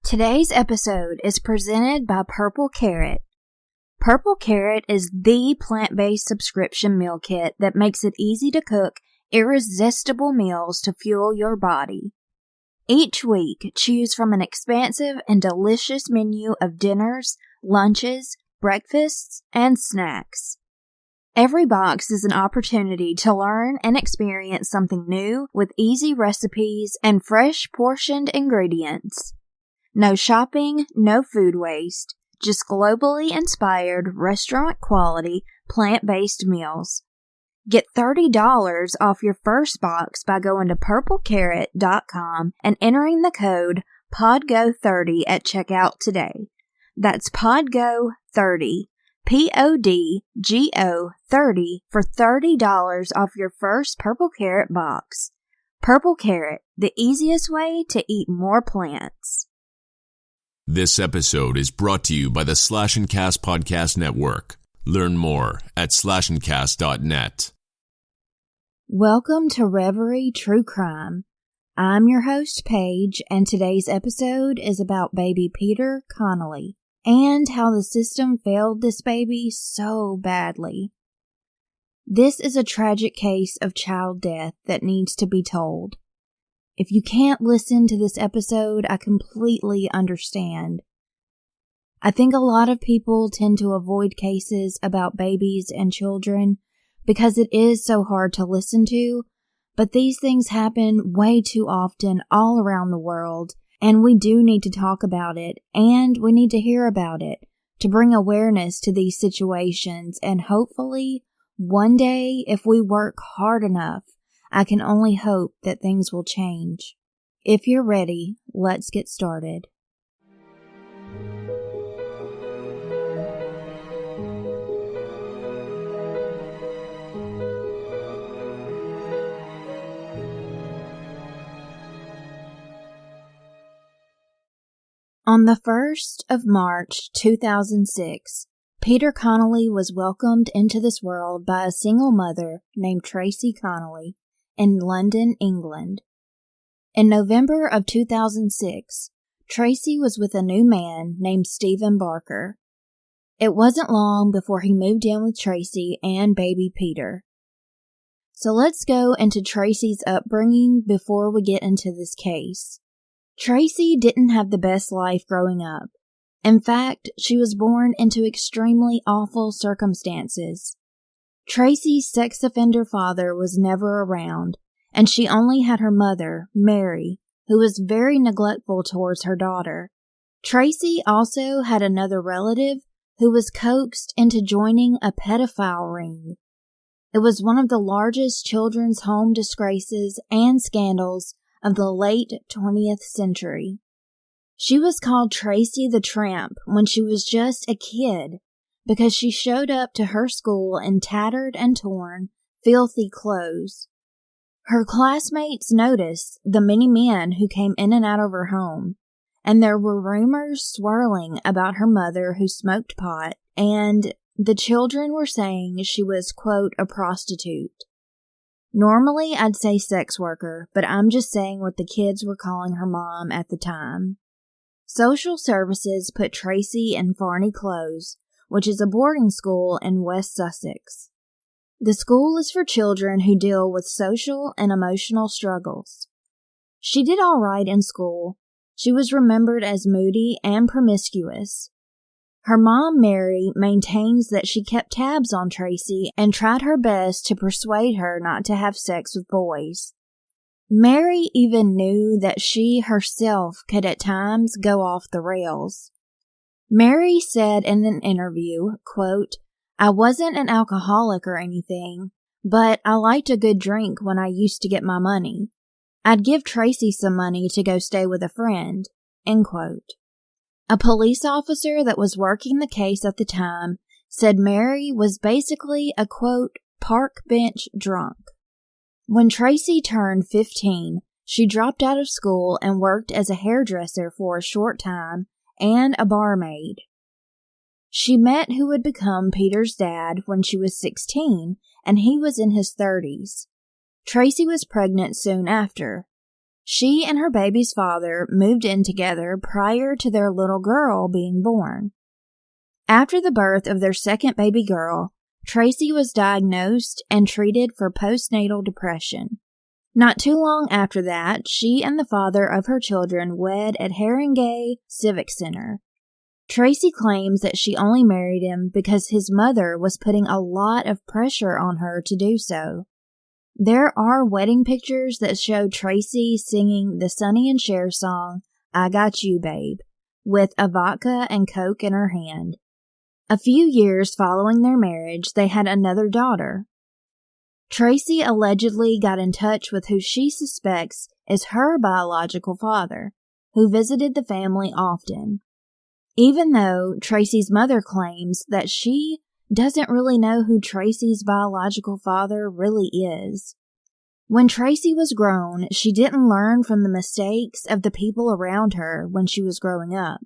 Today's episode is presented by Purple Carrot. Purple Carrot is the plant-based subscription meal kit that makes it easy to cook irresistible meals to fuel your body. Each week, choose from an expansive and delicious menu of dinners, lunches, breakfasts, and snacks. Every box is an opportunity to learn and experience something new with easy recipes and fresh portioned ingredients. No shopping, no food waste, just globally inspired, restaurant-quality, plant-based meals. Get $30 off your first box by going to purplecarrot.com and entering the code PODGO30 at checkout today. That's PODGO30, PODGO 30 for $30 off your first Purple Carrot box. Purple Carrot, the easiest way to eat more plants. This episode is brought to you by the Slash and Cast Podcast Network. Learn more at slashandcast.net. Welcome to Reverie True Crime. I'm your host, Paige, and today's episode is about baby Peter Connelly and how the system failed this baby so badly. This is a tragic case of child death that needs to be told. If you can't listen to this episode, I completely understand. I think a lot of people tend to avoid cases about babies and children because it is so hard to listen to, but these things happen way too often all around the world, and we do need to talk about it, and we need to hear about it to bring awareness to these situations, and hopefully, one day, if we work hard enough, I can only hope that things will change. If you're ready, let's get started. On the 1st of March 2006, Peter Connelly was welcomed into this world by a single mother named Tracey Connelly in London, England. In November of 2006, Tracey was with a new man named Stephen Barker. It wasn't long before he moved in with Tracey and baby Peter. So let's go into Tracey's upbringing before we get into this case. Tracey didn't have the best life growing up. In fact, she was born into extremely awful circumstances. Tracey's sex offender father was never around, and she only had her mother, Mary, who was very neglectful towards her daughter. Tracey also had another relative who was coaxed into joining a pedophile ring. It was one of the largest children's home disgraces and scandals of the late 20th century. She was called Tracey the Tramp when she was just a kid because she showed up to her school in tattered and torn, filthy clothes. Her classmates noticed the many men who came in and out of her home, and there were rumors swirling about her mother who smoked pot, and the children were saying she was, quote, a prostitute. Normally, I'd say sex worker, but I'm just saying what the kids were calling her mom at the time. Social services put Tracey in Farney Close, which is a boarding school in West Sussex. The school is for children who deal with social and emotional struggles. She did all right in school. She was remembered as moody and promiscuous. Her mom, Mary, maintains that she kept tabs on Tracey and tried her best to persuade her not to have sex with boys. Mary even knew that she herself could at times go off the rails. Mary said in an interview, quote, I wasn't an alcoholic or anything, but I liked a good drink when I used to get my money. I'd give Tracey some money to go stay with a friend, end quote. A police officer that was working the case at the time said Mary was basically a, quote, park bench drunk. When Tracey turned 15, she dropped out of school and worked as a hairdresser for a short time and a barmaid. She met who would become Peter's dad when she was 16, and he was in his 30s. Tracey was pregnant soon after. She and her baby's father moved in together prior to their little girl being born. After the birth of their second baby girl, Tracey was diagnosed and treated for postnatal depression. Not too long after that, she and the father of her children wed at Haringey Civic Center. Tracey claims that she only married him because his mother was putting a lot of pressure on her to do so. There are wedding pictures that show Tracey singing the Sonny and Cher song, I Got You, Babe, with a vodka and Coke in her hand. A few years following their marriage, they had another daughter. Tracey allegedly got in touch with who she suspects is her biological father, who visited the family often. Even though Tracey's mother claims that she doesn't really know who Tracey's biological father really is. When Tracey was grown, she didn't learn from the mistakes of the people around her when she was growing up.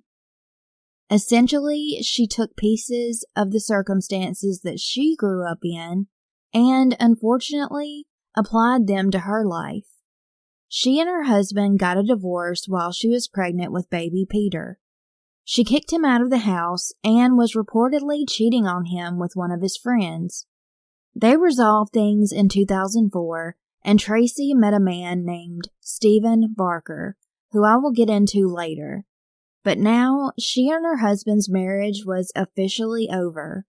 Essentially, she took pieces of the circumstances that she grew up in and, unfortunately, applied them to her life. She and her husband got a divorce while she was pregnant with baby Peter. She kicked him out of the house and was reportedly cheating on him with one of his friends. They resolved things in 2004, and Tracey met a man named Stephen Barker, who I will get into later. But now, she and her husband's marriage was officially over.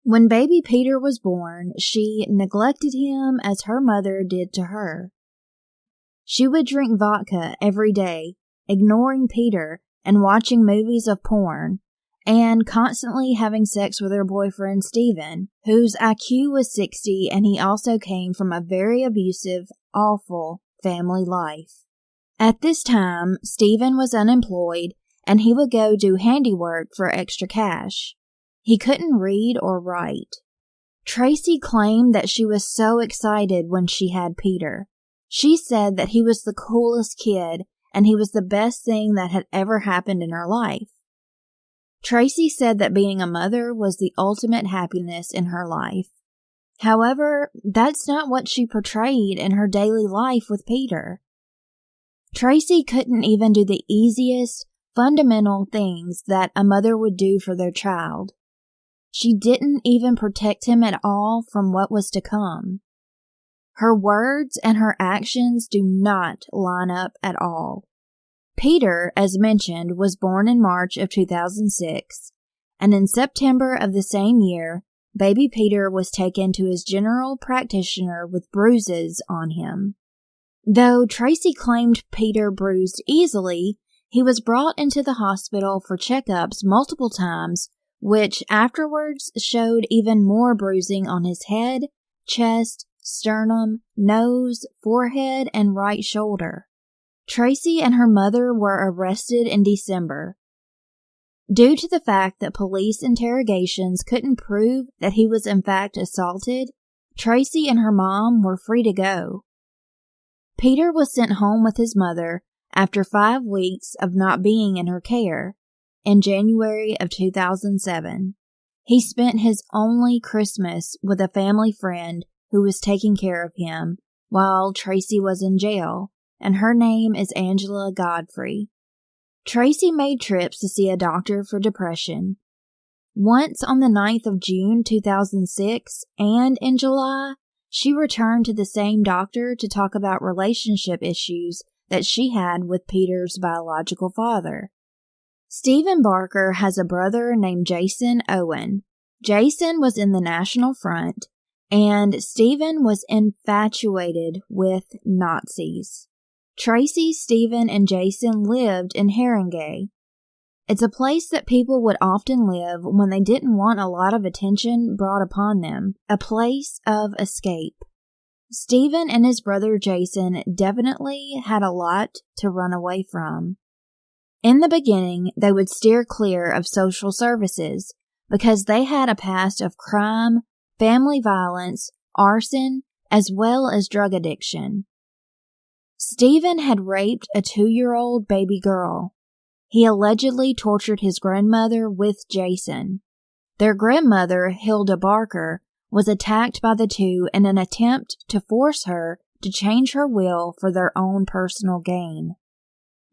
When baby Peter was born, she neglected him as her mother did to her. She would drink vodka every day, ignoring Peter and watching movies of porn, and constantly having sex with her boyfriend Stephen, whose IQ was 60 and he also came from a very abusive, awful family life. At this time, Stephen was unemployed and he would go do handiwork for extra cash. He couldn't read or write. Tracey claimed that she was so excited when she had Peter. She said that he was the coolest kid and he was the best thing that had ever happened in her life. Tracey said that being a mother was the ultimate happiness in her life. However, that's not what she portrayed in her daily life with Peter. Tracey couldn't even do the easiest, fundamental things that a mother would do for their child. She didn't even protect him at all from what was to come. Her words and her actions do not line up at all. Peter, as mentioned, was born in March of 2006, and in September of the same year, baby Peter was taken to his general practitioner with bruises on him. Though Tracey claimed Peter bruised easily, he was brought into the hospital for checkups multiple times, which afterwards showed even more bruising on his head, chest, sternum, nose, forehead, and right shoulder. Tracey and her mother were arrested in December. Due to the fact that police interrogations couldn't prove that he was in fact assaulted, Tracey and her mom were free to go. Peter was sent home with his mother after 5 weeks of not being in her care in January of 2007. He spent his only Christmas with a family friend who was taking care of him while Tracey was in jail, and her name is Angela Godfrey. Tracey made trips to see a doctor for depression. Once on the 9th of June 2006 and in July, she returned to the same doctor to talk about relationship issues that she had with Peter's biological father. Stephen Barker has a brother named Jason Owen. Jason was in the National Front, and Stephen was infatuated with Nazis. Tracey, Stephen, and Jason lived in Haringey. It's a place that people would often live when they didn't want a lot of attention brought upon them, a place of escape. Stephen and his brother Jason definitely had a lot to run away from. In the beginning, they would steer clear of social services because they had a past of crime, family violence, arson, as well as drug addiction. Stephen had raped a 2-year-old baby girl. He allegedly tortured his grandmother with Jason. Their grandmother, Hilda Barker, was attacked by the two in an attempt to force her to change her will for their own personal gain.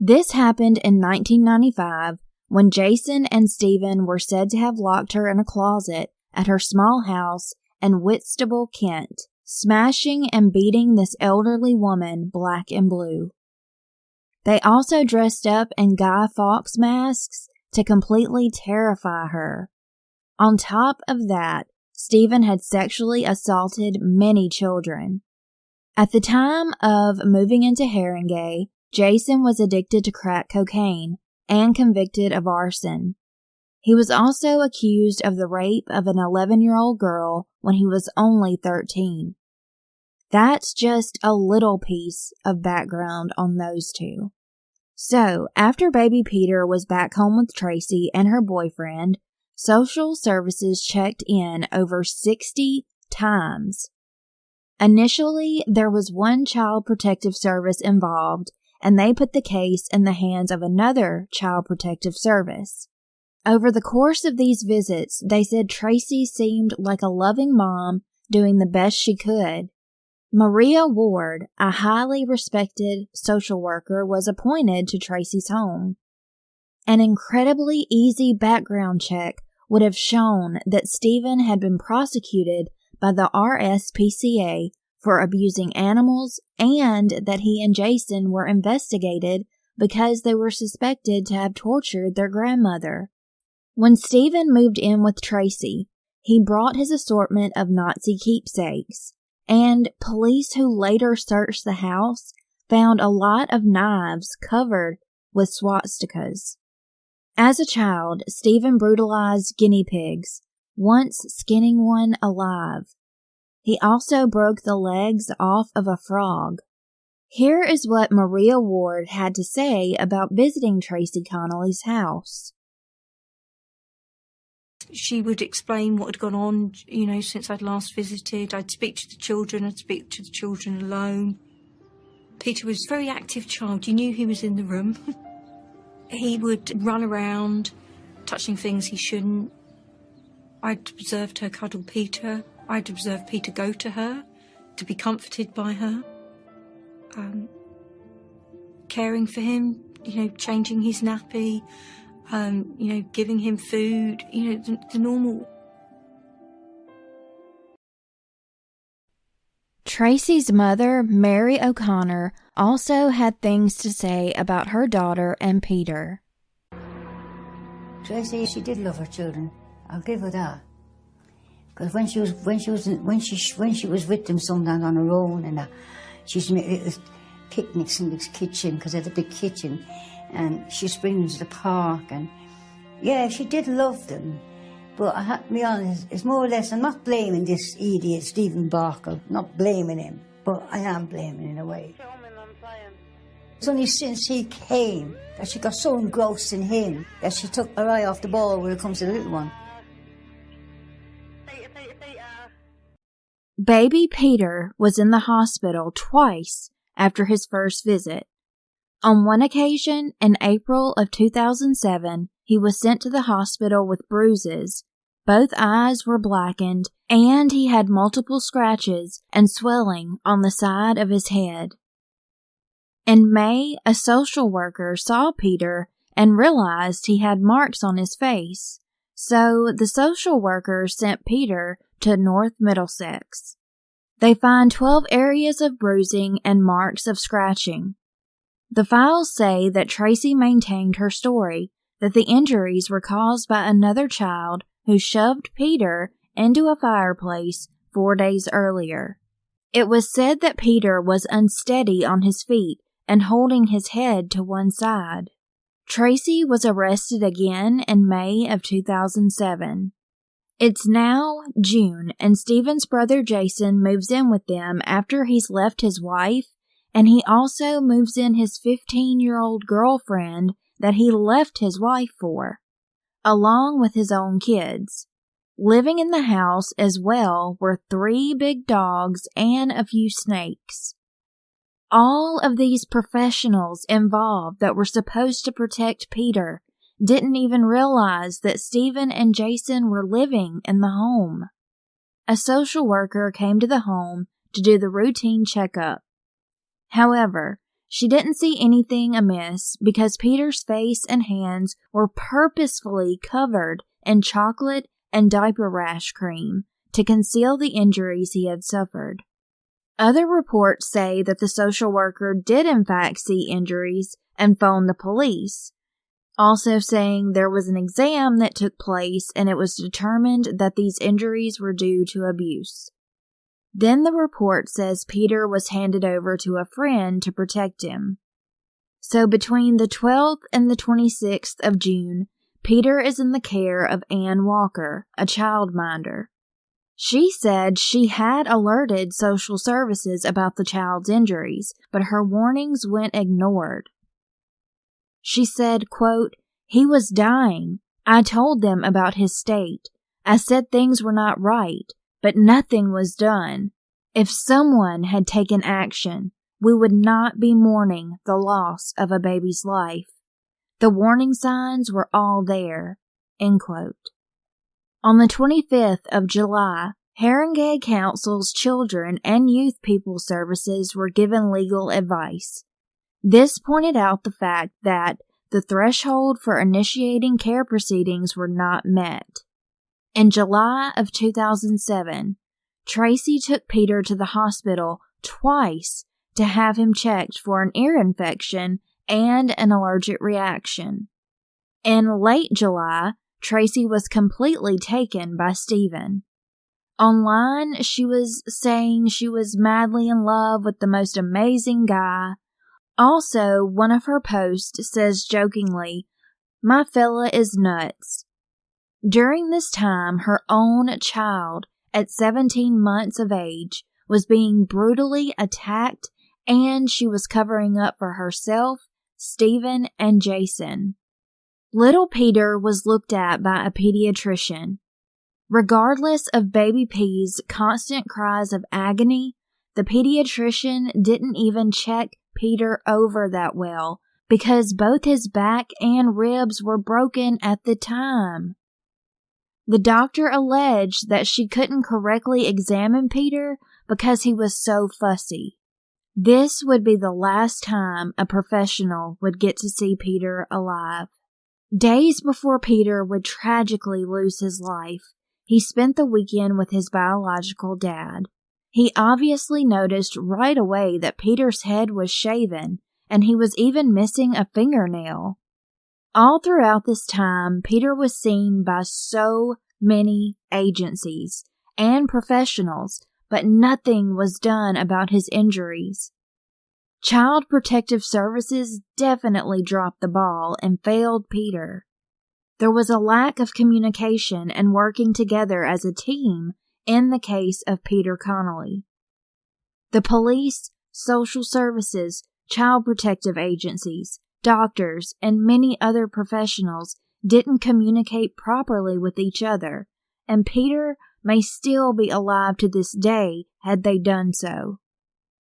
This happened in 1995 when Jason and Stephen were said to have locked her in a closet at her small house in Whitstable, Kent, smashing and beating this elderly woman black and blue. They also dressed up in Guy Fawkes masks to completely terrify her. On top of that, Stephen had sexually assaulted many children. At the time of moving into Haringey, Jason was addicted to crack cocaine and convicted of arson. He was also accused of the rape of an 11-year-old girl when he was only 13. That's just a little piece of background on those two. So, after baby Peter was back home with Tracey and her boyfriend, social services checked in over 60 times. Initially, there was one child protective service involved, and they put the case in the hands of another child protective service. Over the course of these visits, they said Tracey seemed like a loving mom doing the best she could. Maria Ward, a highly respected social worker, was appointed to Tracey's home. An incredibly easy background check would have shown that Stephen had been prosecuted by the RSPCA for abusing animals and that he and Jason were investigated because they were suspected to have tortured their grandmother. When Stephen moved in with Tracey, he brought his assortment of Nazi keepsakes, and police who later searched the house found a lot of knives covered with swastikas. As a child, Stephen brutalized guinea pigs, once skinning one alive. He also broke the legs off of a frog. Here is what Maria Ward had to say about visiting Tracey Connelly's house. She would explain what had gone on, since I'd last visited. I'd speak to the children, I'd speak to the children alone. Peter was a very active child. You knew he was in the room. He would run around, touching things he shouldn't. I'd observed her cuddle Peter. I'd observed Peter go to her, to be comforted by her. Caring for him, changing his nappy, giving him food, the normal. Tracey's mother, Mary O'Connor, also had things to say about her daughter and Peter. Tracey, she did love her children. I'll give her that. Because when she was with them sometimes on her own, and she used to make little picnics in this kitchen because they had a big kitchen, and she used to bring them to the park, and yeah, she did love them. But I have to be honest, it's more or less, I'm not blaming this idiot Stephen Barker, not blaming him, but I am blaming in a way. It's only since he came that she got so engrossed in him that she took her eye off the ball when it comes to the little one. Baby Peter was in the hospital twice after his first visit. On one occasion, in April of 2007, he was sent to the hospital with bruises. Both eyes were blackened, and he had multiple scratches and swelling on the side of his head. In May, a social worker saw Peter and realized he had marks on his face, so the social worker sent Peter to North Middlesex. They find 12 areas of bruising and marks of scratching. The files say that Tracey maintained her story, that the injuries were caused by another child who shoved Peter into a fireplace 4 days earlier. It was said that Peter was unsteady on his feet and holding his head to one side. Tracey was arrested again in May of 2007. It's now June, and Stephen's brother Jason moves in with them after he's left his wife, and he also moves in his 15-year-old girlfriend that he left his wife for, along with his own kids. Living in the house as well were 3 big dogs and a few snakes. All of these professionals involved that were supposed to protect Peter didn't even realize that Stephen and Jason were living in the home. A social worker came to the home to do the routine checkup. However, she didn't see anything amiss because Peter's face and hands were purposefully covered in chocolate and diaper rash cream to conceal the injuries he had suffered. Other reports say that the social worker did in fact see injuries and phoned the police, also saying there was an exam that took place and it was determined that these injuries were due to abuse. Then the report says Peter was handed over to a friend to protect him. So between the 12th and the 26th of June, Peter is in the care of Ann Walker, a childminder. She said she had alerted social services about the child's injuries, but her warnings went ignored. She said, quote, "He was dying. I told them about his state. I said things were not right, but nothing was done. If someone had taken action, we would not be mourning the loss of a baby's life. The warning signs were all there." End quote. On the 25th of July, Haringey Council's Children and Youth People Services were given legal advice. This pointed out the fact that the threshold for initiating care proceedings were not met. In July of 2007, Tracey took Peter to the hospital twice to have him checked for an ear infection and an allergic reaction. In late July, Tracey was completely taken by Stephen. Online, she was saying she was madly in love with the most amazing guy. Also, one of her posts says jokingly, "My fella is nuts." During this time, her own child, at 17 months of age, was being brutally attacked, and she was covering up for herself, Stephen, and Jason. Little Peter was looked at by a pediatrician. Regardless of baby P's constant cries of agony, the pediatrician didn't even check Peter over that well because both his back and ribs were broken at the time. The doctor alleged that she couldn't correctly examine Peter because he was so fussy. This would be the last time a professional would get to see Peter alive. Days before Peter would tragically lose his life, he spent the weekend with his biological dad. He obviously noticed right away that Peter's head was shaven, and he was even missing a fingernail. All throughout this time, Peter was seen by so many agencies and professionals, but nothing was done about his injuries. Child Protective Services definitely dropped the ball and failed Peter. There was a lack of communication and working together as a team in the case of Peter Connelly. The police, social services, child protective agencies, doctors, and many other professionals didn't communicate properly with each other, and Peter may still be alive to this day had they done so.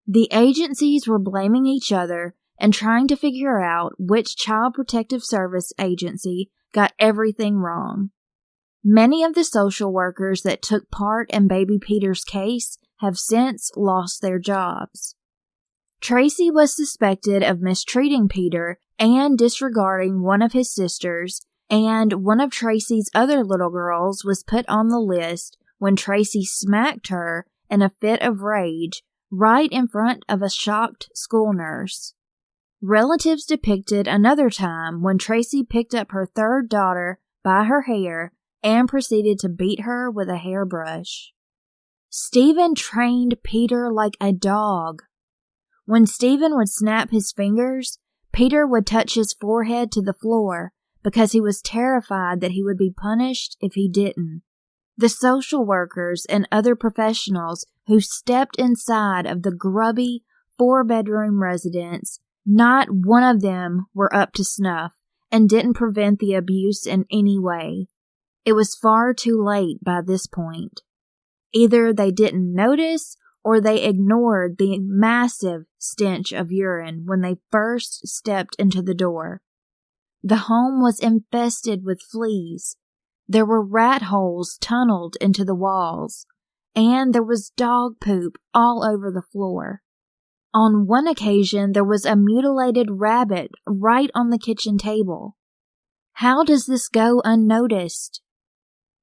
The agencies were blaming each other and trying to figure out which Child Protective Service agency got everything wrong. Many of the social workers that took part in baby Peter's case have since lost their jobs. Tracey was suspected of mistreating Peter and disregarding one of his sisters, and one of Tracey's other little girls was put on the list when Tracey smacked her in a fit of rage right in front of a shocked school nurse. Relatives depicted another time when Tracey picked up her third daughter by her hair and proceeded to beat her with a hairbrush. Stephen trained Peter like a dog. When Stephen would snap his fingers, Peter would touch his forehead to the floor because he was terrified that he would be punished if he didn't. The social workers and other professionals who stepped inside of the grubby 4-bedroom residence, not one of them were up to snuff and didn't prevent the abuse in any way. It was far too late by this point. Either they didn't notice or they ignored the massive stench of urine when they first stepped into the door. The home was infested with fleas. There were rat holes tunneled into the walls, and there was dog poop all over the floor. On one occasion, there was a mutilated rabbit right on the kitchen table. How does this go unnoticed?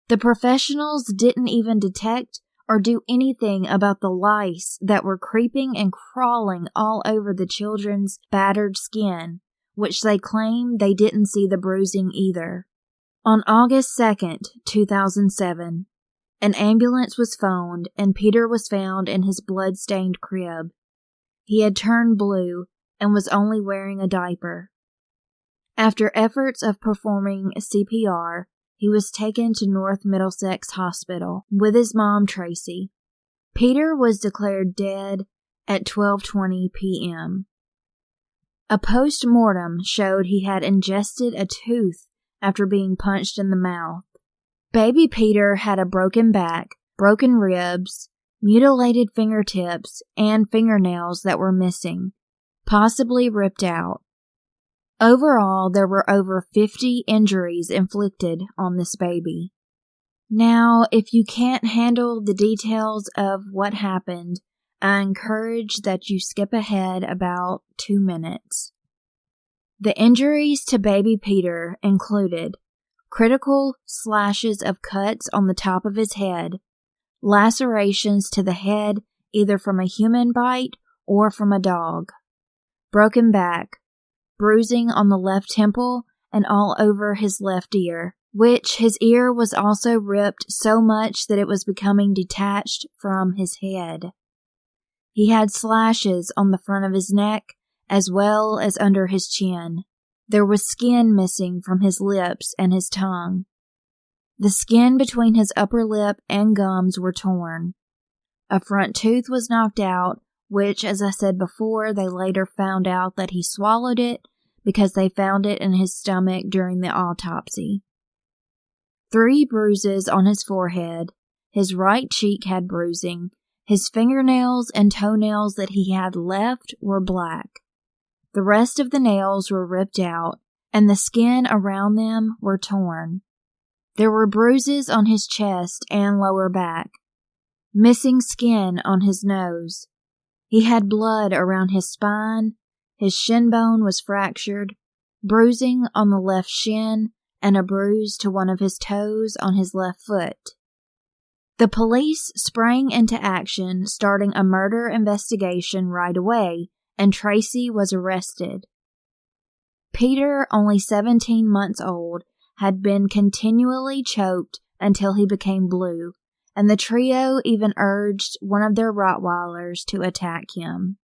The professionals didn't even detect or do anything about the lice that were creeping and crawling all over the children's battered skin, which they claim they didn't see the bruising either. On August 2nd, 2007, an ambulance was phoned and Peter was found in his blood-stained crib. He had turned blue and was only wearing a diaper. After efforts of performing CPR, he was taken to North Middlesex Hospital with his mom, Tracey. Peter was declared dead at 12:20 p.m. A post-mortem showed he had ingested a tooth after being punched in the mouth. Baby Peter had a broken back, broken ribs, mutilated fingertips, and fingernails that were missing, possibly ripped out. Overall, there were over 50 injuries inflicted on this baby. Now, if you can't handle the details of what happened, I encourage that you skip ahead about 2 minutes. The injuries to baby Peter included critical slashes of cuts on the top of his head, lacerations to the head either from a human bite or from a dog, broken back, bruising on the left temple and all over his left ear, which his ear was also ripped so much that it was becoming detached from his head. He had slashes on the front of his neck as well as under his chin. There was skin missing from his lips and his tongue. The skin between his upper lip and gums were torn. A front tooth was knocked out, which, as I said before, they later found out that he swallowed it because they found it in his stomach during the autopsy. 3 bruises on his forehead. His right cheek had bruising. His fingernails and toenails that he had left were black. The rest of the nails were ripped out, and the skin around them were torn. There were bruises on his chest and lower back. Missing skin on his nose. He had blood around his spine. His shin bone was fractured, bruising on the left shin, and a bruise to one of his toes on his left foot. The police sprang into action, starting a murder investigation right away, and Tracey was arrested. Peter, only 17 months old, had been continually choked until he became blue, and the trio even urged one of their Rottweilers to attack him.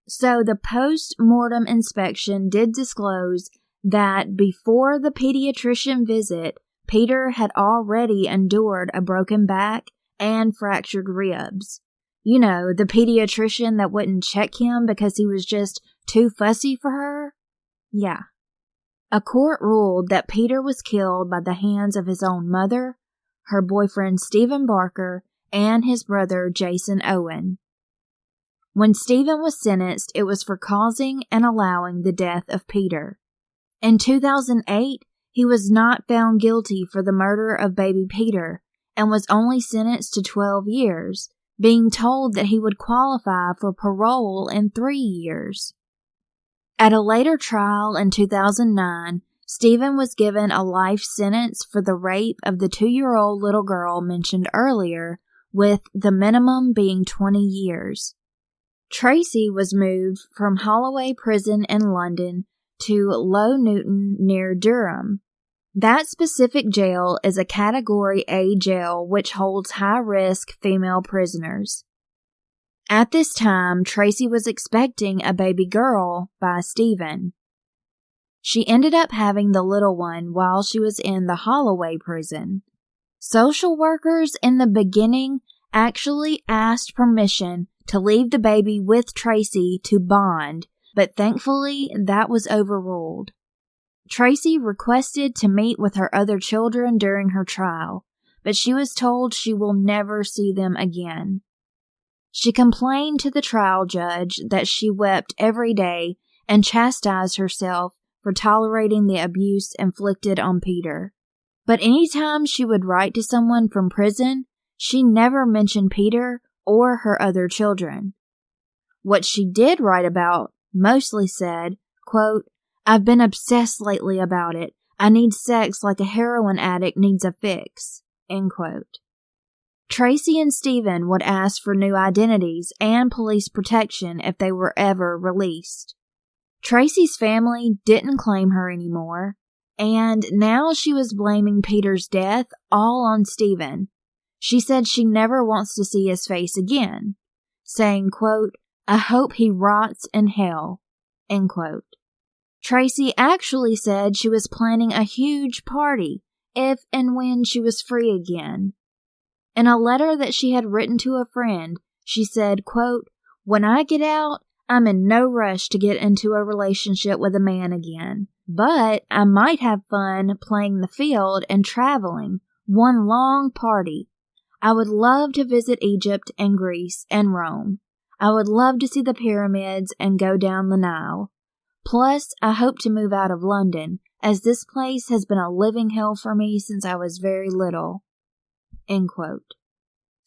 So the post-mortem inspection did disclose that before the pediatrician visit, Peter had already endured a broken back and fractured ribs. You know, the pediatrician that wouldn't check him because he was just too fussy for her? Yeah. A court ruled that Peter was killed by the hands of his own mother, her boyfriend Stephen Barker, and his brother Jason Owen. When Stephen was sentenced, it was for causing and allowing the death of Peter. In 2008, he was not found guilty for the murder of baby Peter and was only sentenced to 12 years, being told that he would qualify for parole in 3 years. At a later trial in 2009, Stephen was given a life sentence for the rape of the 2-year-old little girl mentioned earlier, with the minimum being 20 years. Tracey was moved from Holloway Prison in London to Low Newton near Durham. That specific jail is a Category A jail which holds high-risk female prisoners. At this time, Tracey was expecting a baby girl by Stephen. She ended up having the little one while she was in the Holloway prison. Social workers in the beginning actually asked permission to leave the baby with Tracey to bond, but thankfully that was overruled. Tracey requested to meet with her other children during her trial, but she was told she will never see them again. She complained to the trial judge that she wept every day and chastised herself for tolerating the abuse inflicted on Peter. But anytime she would write to someone from prison, she never mentioned Peter or her other children. What she did write about mostly said, quote, "I've been obsessed lately about it. I need sex like a heroin addict needs a fix," end quote. Tracey and Stephen would ask for new identities and police protection if they were ever released. Tracey's family didn't claim her anymore, and now she was blaming Peter's death all on Stephen. She said she never wants to see his face again, saying, quote, "I hope he rots in hell," end quote. Tracey actually said she was planning a huge party if and when she was free again. In a letter that she had written to a friend, she said, quote, "When I get out, I'm in no rush to get into a relationship with a man again, but I might have fun playing the field and traveling, one long party. I would love to visit Egypt and Greece and Rome. I would love to see the pyramids and go down the Nile. Plus, I hope to move out of London, as this place has been a living hell for me since I was very little," end quote.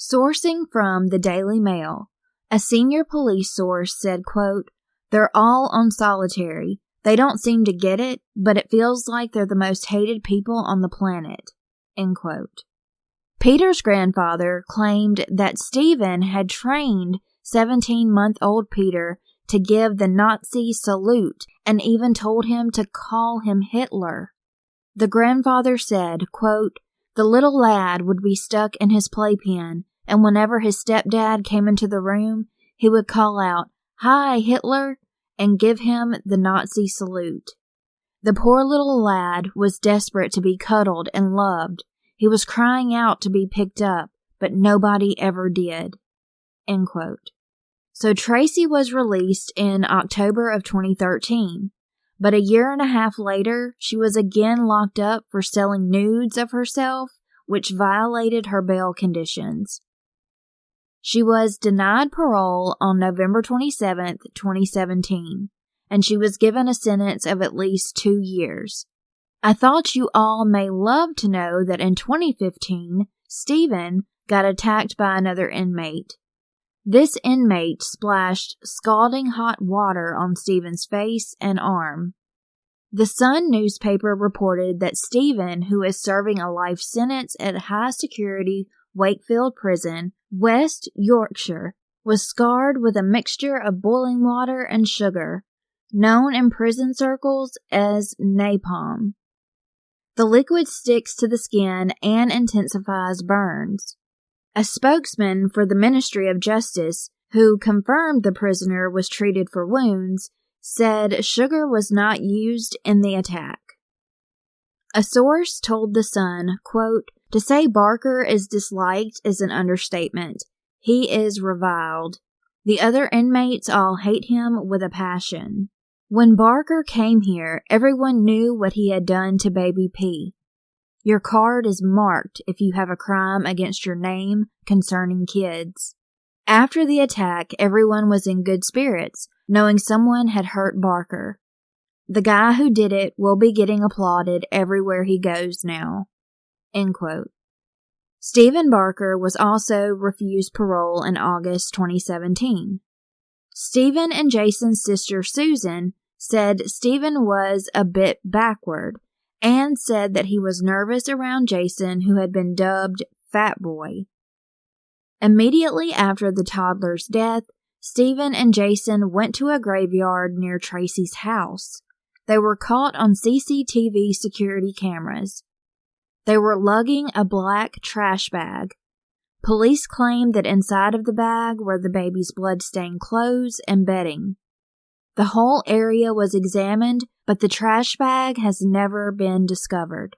Sourcing from the Daily Mail, a senior police source said, quote, "They're all on solitary. They don't seem to get it, but it feels like they're the most hated people on the planet," end quote. Peter's grandfather claimed that Stephen had trained 17-month-old Peter to give the Nazi salute and even told him to call him Hitler. The grandfather said, quote, "The little lad would be stuck in his playpen, and whenever his stepdad came into the room, he would call out, 'Hi, Hitler,' and give him the Nazi salute. The poor little lad was desperate to be cuddled and loved. He was crying out to be picked up, but nobody ever did," end quote. So Tracey was released in October of 2013, but a year and a half later, she was again locked up for selling nudes of herself, which violated her bail conditions. She was denied parole on November 27, 2017, and she was given a sentence of at least 2 years. I thought you all may love to know that in 2015, Stephen got attacked by another inmate. This inmate splashed scalding hot water on Stephen's face and arm. The Sun newspaper reported that Stephen, who is serving a life sentence at high-security Wakefield Prison, West Yorkshire, was scarred with a mixture of boiling water and sugar, known in prison circles as napalm. The liquid sticks to the skin and intensifies burns. A spokesman for the Ministry of Justice, who confirmed the prisoner was treated for wounds, said sugar was not used in the attack. A source told The Sun, quote, "To say Barker is disliked is an understatement. He is reviled. The other inmates all hate him with a passion. When Barker came here, everyone knew what he had done to baby P. Your card is marked if you have a crime against your name concerning kids." After the attack, everyone was in good spirits, knowing someone had hurt Barker. The guy who did it will be getting applauded everywhere he goes now. End quote. Stephen Barker was also refused parole in August 2017. Stephen and Jason's sister Susan said Stephen was a bit backward, and said that he was nervous around Jason, who had been dubbed Fat Boy. Immediately after the toddler's death, Stephen and Jason went to a graveyard near Tracey's house. They were caught on CCTV security cameras. They were lugging a black trash bag. Police claimed that inside of the bag were the baby's blood-stained clothes and bedding. The whole area was examined, but the trash bag has never been discovered.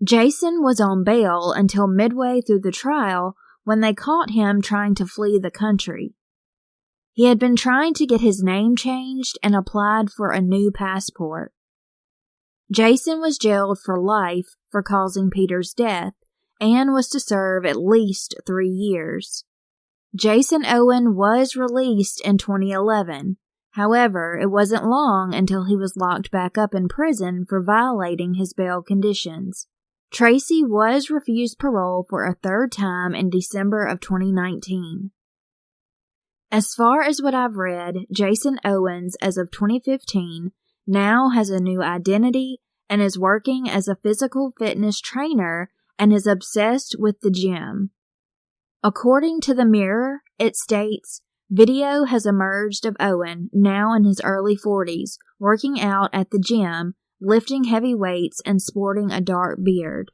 Jason was on bail until midway through the trial when they caught him trying to flee the country. He had been trying to get his name changed and applied for a new passport. Jason was jailed for life for causing Peter's death and was to serve at least 3 years. Jason Owen was released in 2011. However, it wasn't long until he was locked back up in prison for violating his bail conditions. Tracey was refused parole for a 3rd time in December of 2019. As far as what I've read, Jason Owens, as of 2015, now has a new identity and is working as a physical fitness trainer and is obsessed with the gym. According to the Mirror, it states, video has emerged of Owen, now in his early 40s, working out at the gym, lifting heavy weights and sporting a dark beard.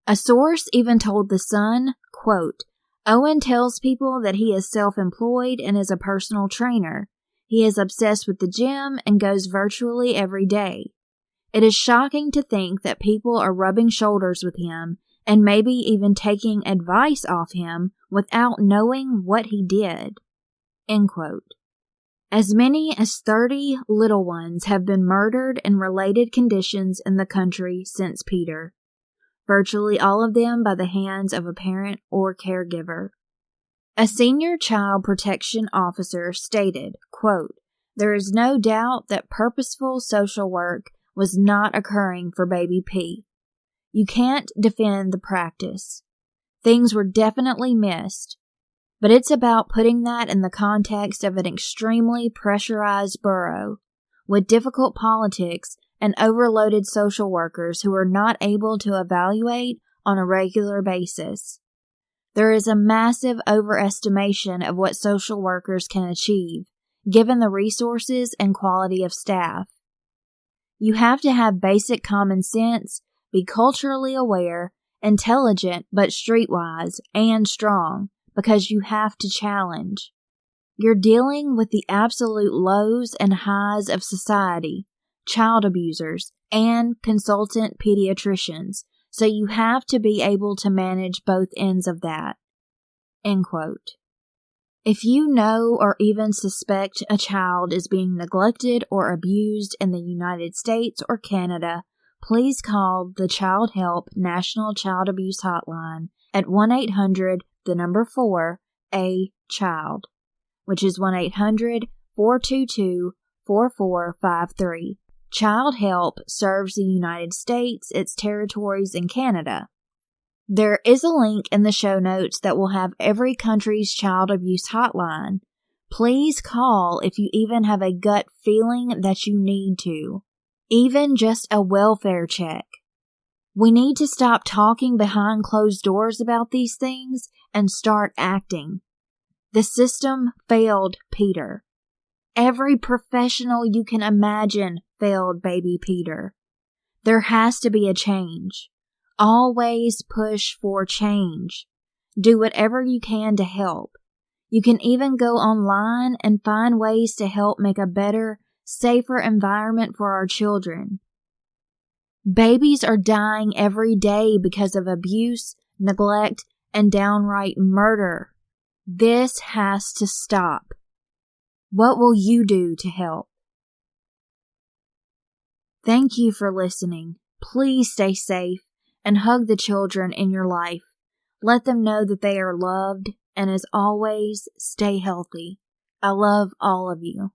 A source even told The Sun, quote, Owen tells people that he is self-employed and is a personal trainer. He is obsessed with the gym and goes virtually every day. It is shocking to think that people are rubbing shoulders with him and maybe even taking advice off him without knowing what he did. End quote. As many as 30 little ones have been murdered in related conditions in the country since Peter. Virtually all of them by the hands of a parent or caregiver. A senior child protection officer stated, quote, there is no doubt that purposeful social work was not occurring for baby P. You can't defend the practice. Things were definitely missed, but it's about putting that in the context of an extremely pressurized borough with difficult politics and overloaded social workers who are not able to evaluate on a regular basis. There is a massive overestimation of what social workers can achieve, given the resources and quality of staff. You have to have basic common sense, be culturally aware, intelligent but streetwise, and strong, because you have to challenge. You're dealing with the absolute lows and highs of society, child abusers, and consultant pediatricians, so you have to be able to manage both ends of that. End quote. If you know or even suspect a child is being neglected or abused in the United States or Canada, please call the Child Help National Child Abuse Hotline at 1-800-4-A-CHILD, which is 1-800-422-4453. Child Help serves the United States, its territories, and Canada. There is a link in the show notes that will have every country's child abuse hotline. Please call if you even have a gut feeling that you need to. Even just a welfare check. We need to stop talking behind closed doors about these things and start acting. The system failed Peter. Every professional you can imagine failed baby Peter. There has to be a change. Always push for change. Do whatever you can to help. You can even go online and find ways to help make a better, safer environment for our children. Babies are dying every day because of abuse, neglect, and downright murder. This has to stop. What will you do to help? Thank you for listening. Please stay safe and hug the children in your life. Let them know that they are loved, and as always, stay healthy. I love all of you.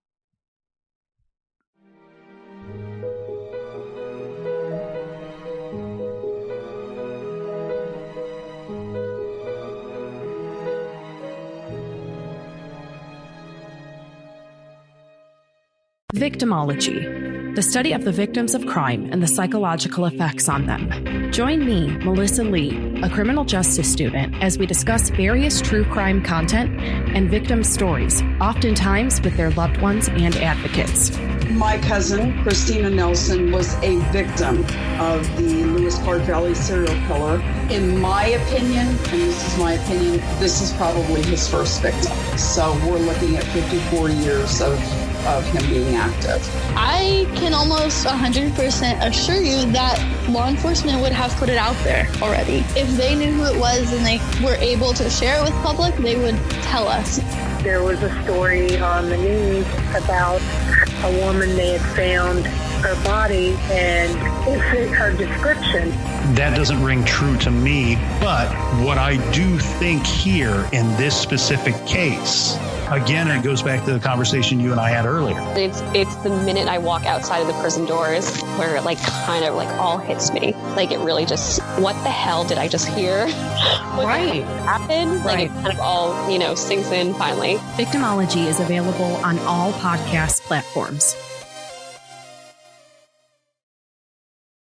Victimology, the study of the victims of crime and the psychological effects on them. Join me, Melissa Lee, a criminal justice student, as we discuss various true crime content and victim stories, oftentimes with their loved ones and advocates. My cousin, Christina Nelson, was a victim of the Lewis Clark Valley serial killer. In my opinion, and this is my opinion, this is probably his first victim. So we're looking at 54 years of him being active. I can almost 100% assure you that law enforcement would have put it out there already. If they knew who it was and they were able to share it with public, they would tell us. There was a story on the news about a woman. They had found her body and it fit her description. That doesn't ring true to me, but what I do think here in this specific case Again, it goes back to the conversation you and I had earlier. It's the minute I walk outside of the prison doors where it kind of all hits me. It really just, what the hell did I just hear? Right. Happened? Right. It kind of all, sinks in finally. Victimology is available on all podcast platforms.